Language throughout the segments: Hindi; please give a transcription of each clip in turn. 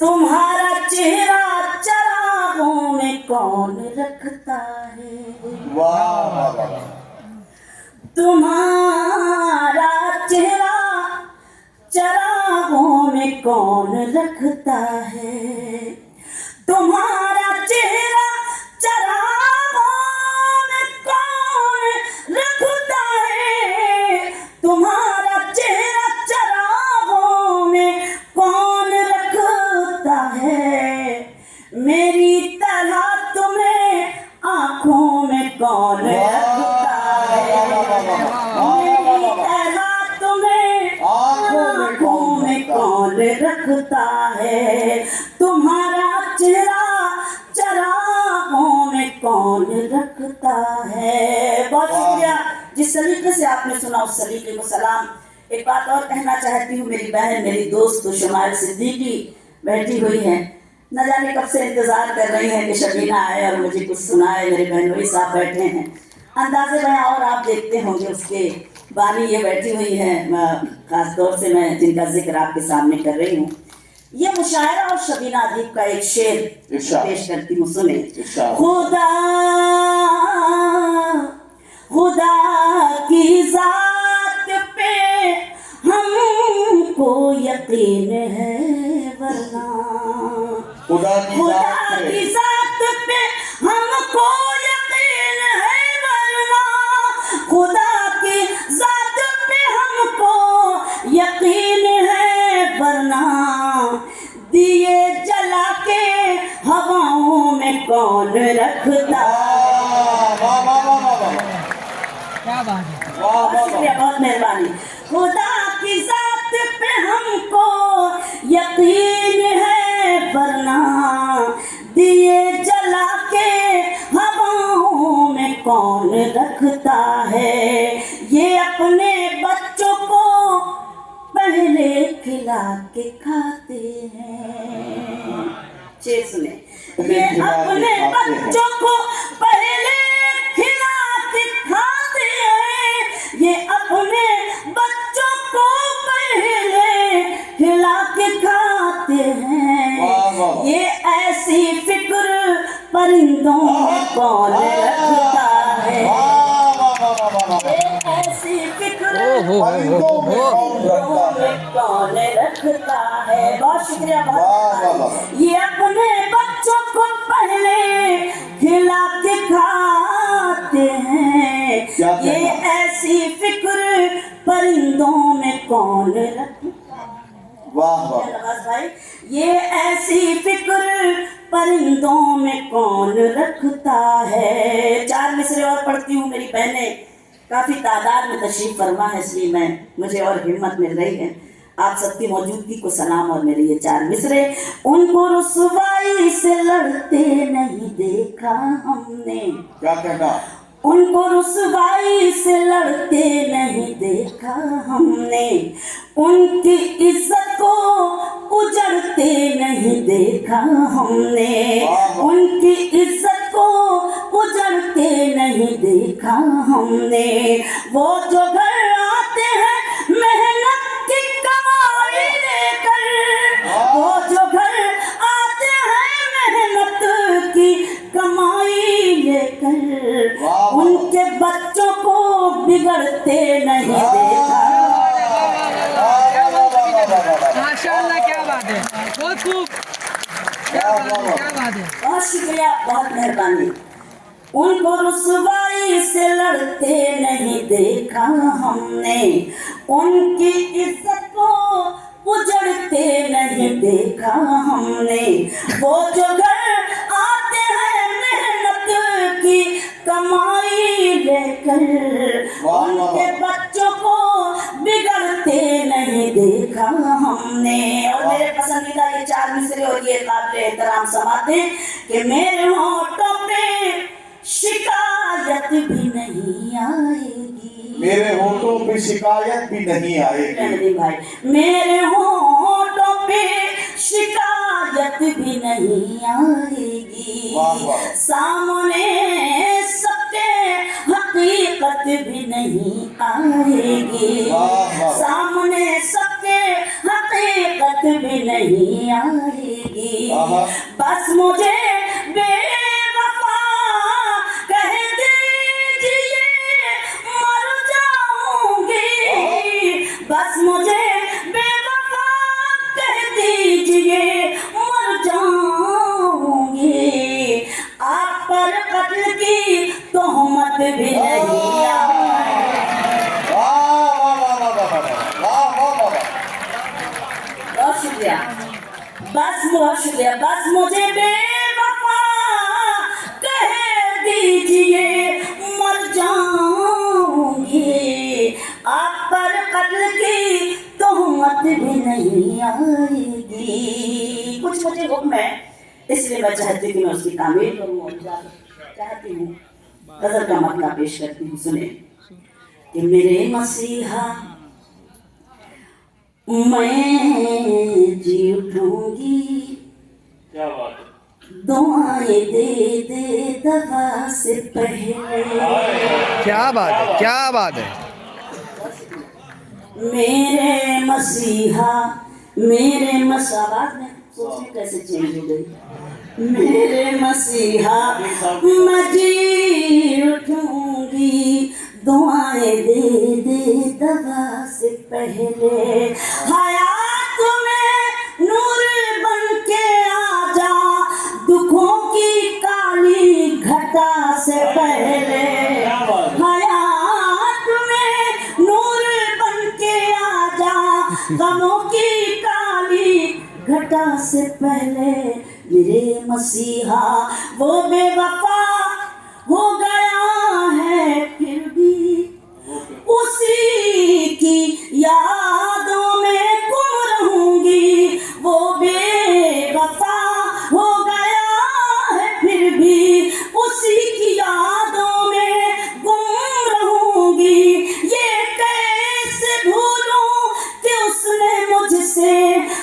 तुम्हारा चेहरा चरागों में कौन रखता है? वाह वाह वाह। तुम्हारा चेहरा चरागों में कौन रखता है? तुम्हारा चेहरा चरागों में कौन रखता है? तुम्हारा चेहरा चरागों में कौन रखता है? मेरी तरह तुम्हें आँखों में कौन रखता है? मेरी तरह तुम्हें आँखों में कौन रखता है? तुम्हारा चेहरा चरागों में कौन रखता है? बहुत शुक्रिया। जिस सलीके से आपने सुना उस सलीके को सलाम। एक बात और कहना चाहती हूँ, मेरी बहन मेरी दोस्त शुमाइल सिद्दीकी बैठी हुई है, न जाने कब से इंतजार कर रही है कि शबीना आए और मुझे कुछ सुनाए। मेरे बहनोई साहब बैठे हैं, अंदाजे बयां और आप देखते होंगे उसके बानी ये बैठी हुई है, खास तौर से मैं जिनका जिक्र आपके सामने कर रही हूँ। ये मुशायरा और शबीना अदीब का एक शेर पेश करती हूँ, सुने। खुदा खुदा की जात पे हमको यकीन है, वरना खुदा की जात पे हमको यकीन है, वरना खुदा की जात पे हमको यकीन है, वरना दिए जला के हवाओं में कौन रखता? क्या बात है, बहुत मेहरबानी। खुदा की जात पे हमको यकीन है, वरना दिए जला के हवाओं में कौन रखता है? ये अपने बच्चों को पहले खिला के खाते हैं। शेर सुने। ये अपने बच्चों को पहले खिला के खाते हैं। ये अपने बच्चों को पहले खिला के खाते हैं। ये ऐसी फिक्र परिंदों में कौन रखता है? ये ऐसी फिक्र परिंदों में कौन रखता है? बहुत शुक्रिया, बहुत। ये अपने बच्चों को पहले खिला के खाते हैं। ये ऐसी फिक्र परिंदों में कौन रखता है? वाह वाह नवाज भाई, ये ऐसी फिक्र परिंदों में कौन रखता है? 4 मिसरे और पढ़ती हूँ। मेरी बहनें काफी तादाद में तशरीफ फरमा है, इसलिए मुझे और हिम्मत मिल रही है। आप सबकी मौजूदगी को सलाम। और मेरे ये 4 मिसरे। उनको रुसवाई से लड़ते नहीं देखा हमने। क्या कहना? उनको रुसवाई से लड़ते नहीं देखा हमने। उनकी इज्जत को उजड़ते नहीं देखा हमने। उनकी इज्जत को उजड़ते नहीं देखा हमने। वो जो घर आते हैं मेहनत की कमाई लेकर, वो जो घर आते हैं मेहनत की कमाई लेकर, उनके बच्चों को बिगड़ते नहीं देखा। माशाअल्लाह, क्या बात है, बहुत खूब, क्या बात है। बहुत शुक्रिया, बहुत मेहरबानी। उनको रुसवाई से लड़ते नहीं देखा हमने। उनकी इज्जत को उजड़ते नहीं देखा हमने। वो जो घर आते हैं मेहनत की कमाई लेकर, उनके बच्चों को बिगड़ते नहीं देखा हमने। और मेरे पसंदीदा ये 4 मिसरे और ये काबिल एहतराम समाते कि मेरे होठों पे शिकायत भी नहीं आएगी। मेरे होठों पे शिकायत भी नहीं आएगी भाई। मेरे होठों पे शिकायत भी नहीं आएगी। सामने सबके हकीकत भी नहीं आएगी। सामने सबके हकीकत भी नहीं आएगी। बस मुझे बेवफा कह दीजिए मर जाऊंगी, बस मुझे बेवफा कह दीजिए मर जाऊंगी, आप पर कत्ल की तोहमत भी नहीं बहुत शुक्रिया, बहुत शुक्रिया। बस मुझे बेवफा कह दीजिए मर जाऊंगी, आप पर कत्ल की तोहमत भी नहीं आएगी। कुछ मुझे हुक्म है, इसलिए मैं चाहती हूँ कि मैं उसकी तामीर करूँ और चाहती हूँ गजल का मतलब पेश करती हूँ। सुने कि मेरे मसीहा मैं जी उठूंगी, क्या बात है, दुआएं दे दे दवा से पहले। क्या बात है, क्या बात है। मेरे मसीहा मेरे मसावाद में सोचने कैसे चेंज हो गई। मेरे मसीहा मैं जी उठूंगी, दुआएं दे दे दवा से पहले। हयात में नूर बन के आजा, दुखों की काली घटा से पहले। हयात में नूर बन के आजा, गमों की काली घटा से पहले। मेरे मसीहा वो बेवफा हो गया है, फिर भी उसी की यादों में गुम रहूंगी। वो बेवफा हो गया है, फिर भी उसी की यादों में गुम रहूंगी। ये कैसे भूलूं कि उसने मुझसे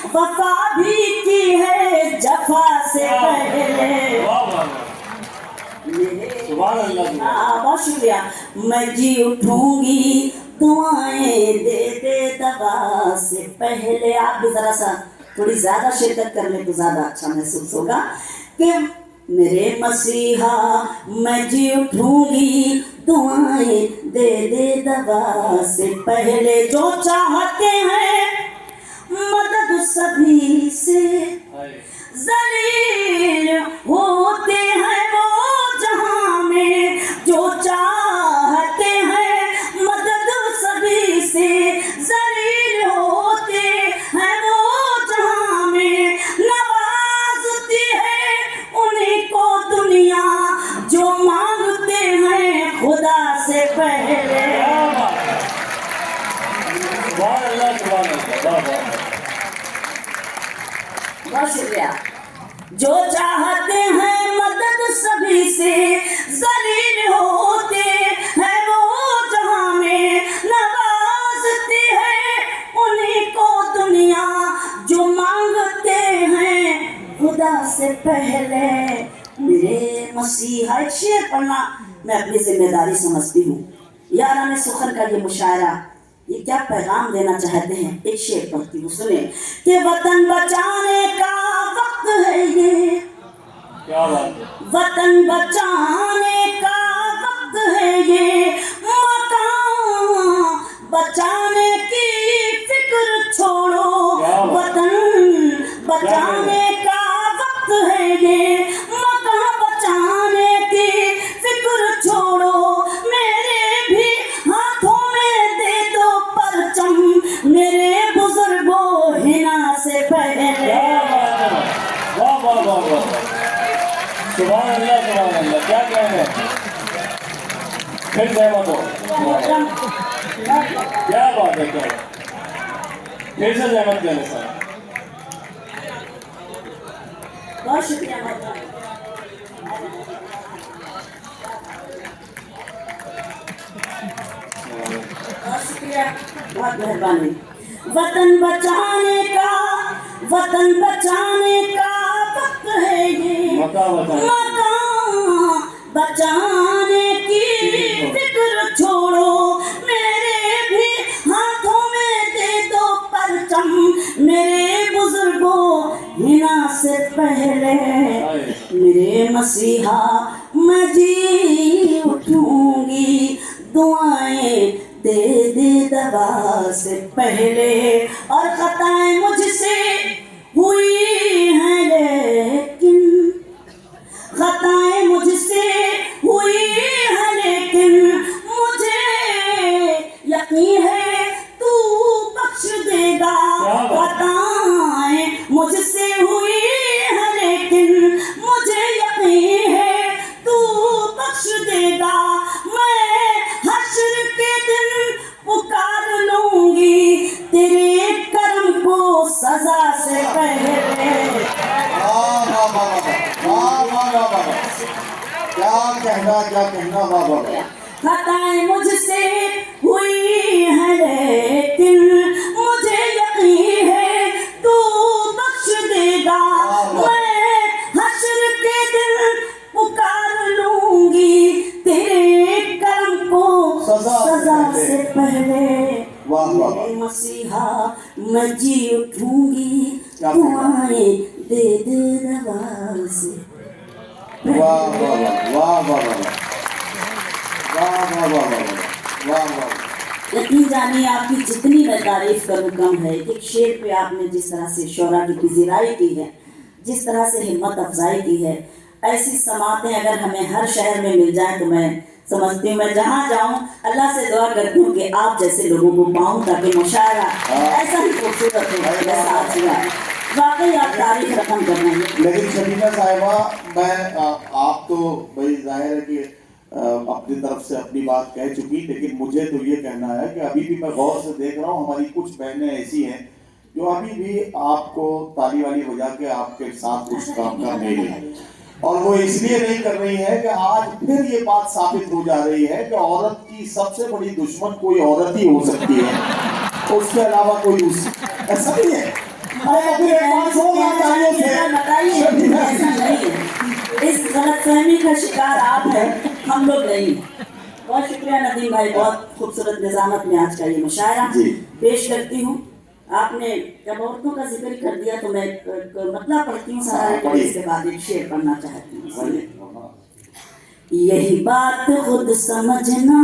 वफा भी की है जफा से पहले। बहुत शुक्रिया। मैं जी उठूंगी, दुआएं दे दे दवा से पहले। आप भी जरा सा थोड़ी ज्यादा शिरकत कर ले तो ज्यादा अच्छा महसूस होगा। कि मेरे मसीहा मैं जी उठूंगी, दुआएं दे दे दवा से पहले। जो चाहते हैं मदद सभी से, जलील होते हैं वो जहां में। जो चाहते हैं मदद सभी से, जलील होते हैं वो जहां में। नवाजती है उन्हीं को दुनिया जो मांगते हैं खुदा से पहले। बहुत शुक्रिया। जो चाहते हैं मदद सभी से, जलील होते हैं वो जहां में। नवाजती है उन्हीं को दुनिया जो मांगते हैं खुदा से पहले। मेरे मसीहा। एक शेर पढ़ना मैं अपनी जिम्मेदारी समझती हूँ। याराने सुखन का ये मुशायरा, ये क्या पैगाम देना चाहते हैं। एक शेर पढ़ती हूँ, सुने कि वतन बचाने का वक्त है ये, क्या बात है, वतन बचाने का वक्त है ये। मकान बचाने की फिक्र छोड़ो, वतन बचाने का वक्त है ये। मकान बचाने की फिक्र छोड़ो, मेरे भी हाथों में दे दो परचम, मेरे बुजुर्गों हिना से पहले। वाह वाह वाह वाह, सुभान अल्लाह सुभान अल्लाह, क्या कहने। फिर सहमत हो, क्या बात है, क्या फिर से सहमत कहने सर। बहुत शुक्रिया। बहुत शुक्रिया, बहुत मेहरबानी। वतन बचाने का वक्त है ये। मकान बचाने की फिक्र छोड़ो, मेरे भी हाथों में दे दो परचम, मेरे बुजुर्गों हिना से पहले मेरे मसीहा मैं जी उठूंगी, दुआएं दे दे दवा से पहले। और खताएं मुझसे हुई हैं लेकिन, खताएं मुझसे हुई हैं लेकिन मुझे यकीन है तू बख्श देगा। खताएं मुझसे हुई हैं लेकिन मुझे यकीन है तू बख्श देगा। मैं हश्र के दिन पुकार लूंगी तेरे कर्म को सजा से पहले। क्या कहना बाबा। खताएं मुझसे हुई हैं लेकिन मुझे यकीन है तू बख्श देगा। मैं हश्र के दिन पुकार लूंगी तेरे कर्म को सजा से पहले। मेरे मसीहा मैं जी उठूंगी, दुआएं दे दे दवा से। वाह वाह वाह वाह वाह वाह वाह वाह। यकीन जानिए आपकी जितनी मैं तारीफ करूँ कम है। एक शेर पे आपने जिस तरह से शौरा की पजीराई की है, जिस तरह से हिम्मत अफजाई की है, ऐसी समातें अगर हमें हर शहर में मिल जाए तो मैं समझती हूँ मैं जहाँ जाऊँ अल्लाह से दुआ करती हूँ कि आप जैसे लोगों को पाऊँ ताकि मुशायरा ऐसा ही खूबसूरत हो जैसा आज हुआ। वाकई आप तारीफ रकम कर रहे हैं। लेकिन शबीना साहिबा, मैं आप तो भाई जाहिर है कि अपनी तरफ से अपनी बात कह चुकी, लेकिन मुझे तो ये कहना है कि अभी भी मैं गौर से देख रहा हूँ हमारी कुछ बहनें ऐसी हैं जो अभी भी आपको ताली वाली बजा के आपके साथ कुछ काम कर रही है। और वो इसलिए नहीं कर रही है कि आज फिर ये बात साबित हो जा रही है कि औरत की सबसे बड़ी दुश्मन कोई औरत ही हो सकती है, उसके अलावा कोई ऐसा नहीं है। इस गलतफहमी का शिकार आप हैं, हम लोग नहीं। बहुत शुक्रिया नदीम भाई, बहुत खूबसूरत निजामत में आज का ये मुशायरा पेश करती हूँ। आपने जब औरतों का जिक्र कर दिया तो मैं मतलब पढ़ती हूँ सारा, इसके बाद एक शेर पढ़ना चाहती हूँ। यही बात खुद समझना,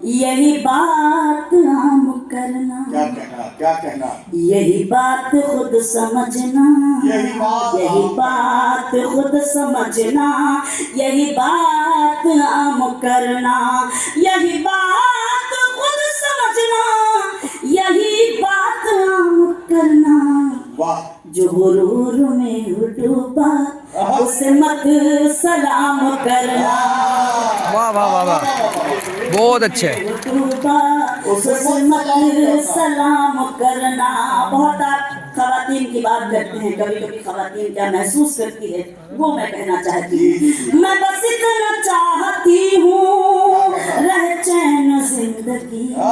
यही बात आम करना। क्या कहना? यही बात खुद समझना, यही बात खुद समझना, यही बात आम करना। यही बात खुद समझना, यही बात आम करना। जो हुरूर में डूबा उसे मत सलाम करना। वाह वाह वाह वाह, बहुत अच्छे। उसे मत सलाम करना। बहुत आप खवातीन की बात करते हैं, कभी कभी खवातीन क्या महसूस करती है वो मैं कहना चाहती हूँ। मैं बस इतना चाहती हूँ रह चैन जिंदगी में।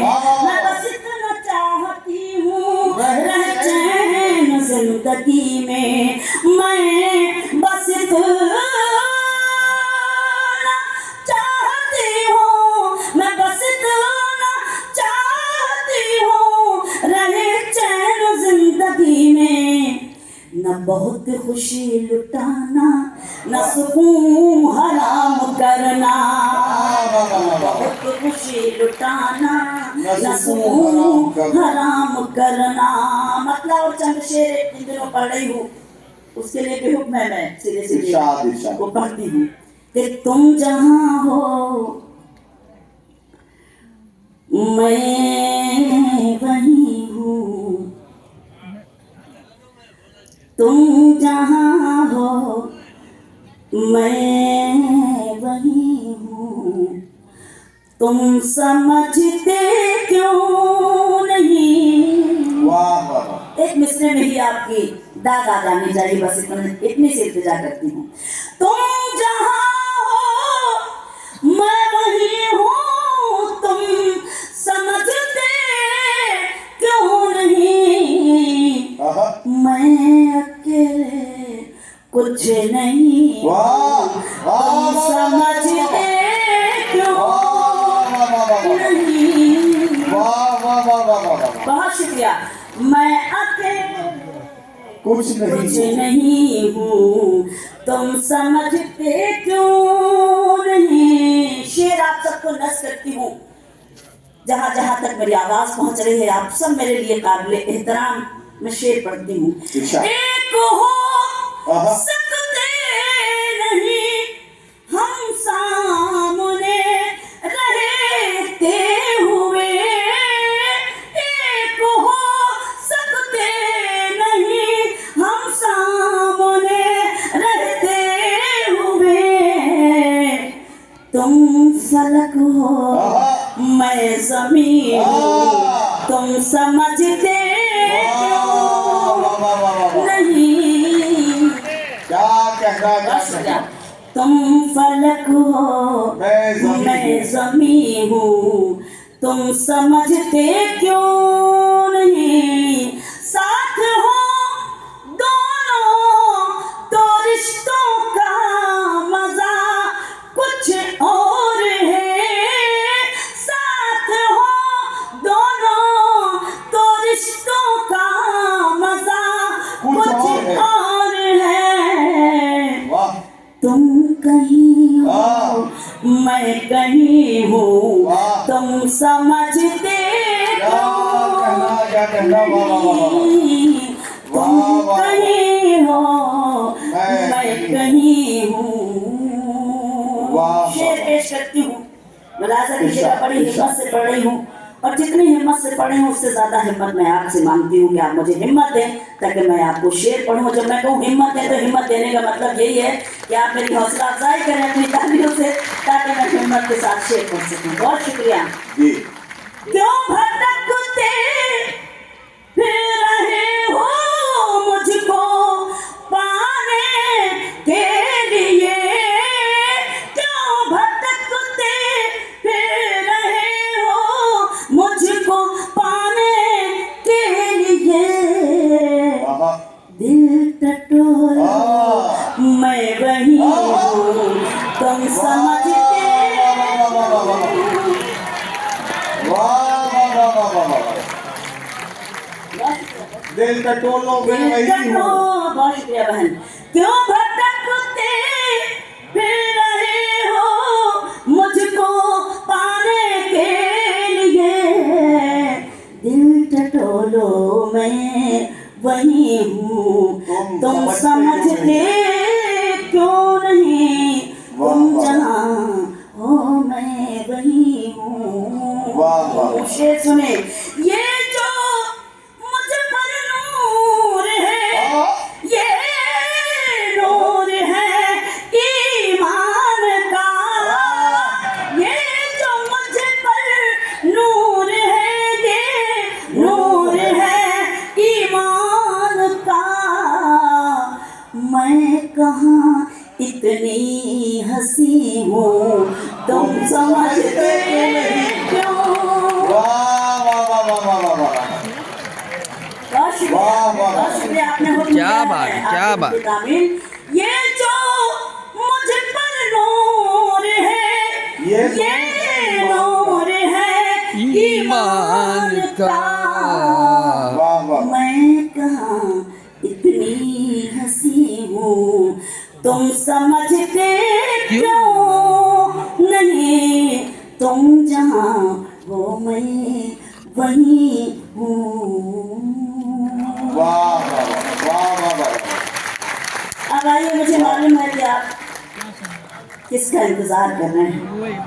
मैं बस इतना चाहती हूँ रह चैन जिंदगी में। मैं बस इतना चाहती हूँ, मैं बस इतना चाहती हूँ रहे चैन जिंदगी में। न बहुत खुशी लुटाना, न सुकून हराम करना। बहुत खुशी लुटाना, न सुकून हराम करना। मतलब और चंद शेर इन दिनों पढ़ रही हूँ, उसके लिए भी हुक्म है। मैं सीधे सीधे वो पढ़ती हूँ कि तुम जहाँ हो मैं वहीं हूँ, तुम जहाँ हो मैं वहीं हूँ। तुम समझते क्यों नहीं। एक मिसरे में ही आपकी दाद आ जानी चाहिए, बस इतनी सी इल्तिजा करती हूँ। तुम जहाँ हो मैं वहीं हूँ, तुम समझते क्यों नहीं। मैं अकेले कुछ नहीं, तुम समझते क्यों नहीं। बहुत शुक्रिया। मैं अकेले कुछ कुछ नहीं नहीं हूँ, तुम समझते क्यों नहीं। शेर आप सबको नज़ करती हूँ, जहाँ जहाँ तक मेरी आवाज पहुँच रही है आप सब मेरे लिए काबिल एहतराम। मैं शेर पढ़ती हूँ। इरशाद। एक हो आहा। सकते नहीं हम सामने रहते हुए, एक हो सकते नहीं हम सामने रहते हुए। तुम फलक हो आहा। मैं ज़मीन हूँ, आहा। तुम समझते वाह, वाह, वाह, वाह, वाह। नहीं। क्या कहना बस क्या क्या, कहना। तुम फलक हो मैं ज़मीं मैं ज़मीं हूँ, तुम समझते क्यों नहीं। साथ हो दोनों तो रिश्तों का मजा कुछ और है। साथ हो दोनों तो रिश्तों का मजा कुछ कुछ और है। और है। वाह तुम कहीं हो वाह। मैं कहीं हूँ, वाह। तुम समझते क्या कहना वाह वाह वाह वाह। तुम वाह, वाह। कहीं हो मैं मैं कहीं हूँ। वाह, शेर वाह। पेश करती हूँ। मुलाजा कीजिएगा, इरशाद, बड़ी हिम्मत से पढ़ रही हूँ, और जितनी हिम्मत से पढ़े हूँ उससे ज्यादा हिम्मत मैं आपसे मांगती हूँ कि आप मुझे हिम्मत दें ताकि मैं आपको शेर पढ़ूँ। जब मैं कहूँ हिम्मत दें तो हिम्मत देने का मतलब यही है कि आप मेरी हौसला अफजाई करें अपनी तालियों से, ताकि मैं हिम्मत के साथ शेर पढ़ सकूँ। बहुत शुक्रिया। जी क्यों भटकते फिर रहे हो मुझको पाने के लिए। क्यों भटकते फिर रहे हो मुझको पाने के लिए। आहा। दिल टटोला आह। मैं वही हूँ, तुम समझते वाह वाह वाह वाह वाह वाह। दिल टटोलो मैं वही हूँ। बहुत शुक्रिया बहन। क्यों भटकते फिर रहे हो मुझको पाने के लिए। दिल टटोलो मैं वही हूँ, तुम समझते क्यों नहीं। वाह, तुम वाह। जहाँ हो मैं वही हूँ। वाह, वाह। शेर सुने। ये जो मुझ पर नूर है, आह। ये नूर है ईमान का। ये जो मुझ पर नूर है, ये नूर है ईमान का। मैं कहाँ इतनी हंसी हूँ, तुम समझते क्यों। वाह वाह वाह वाह वाह वाह वाह। बहुत शुक्रिया, वाह, वाह, बहुत शुक्रिया, आपने हुक्म क्या दिया बात है, है, क्या आपकी बात। तामील। ये जो मुझ पर नूर है, ये नूर है ईमान का। वाह, वाह। मैं कहाँ इतनी हंसी हूँ, तुम समझते क्यों नहीं। तुम जहाँ हो मैं वही हूँ। वाह वाह वाह वाह वाह। अब आइए, मुझे मालूम है कि आप किसका इंतजार कर रहे हैं।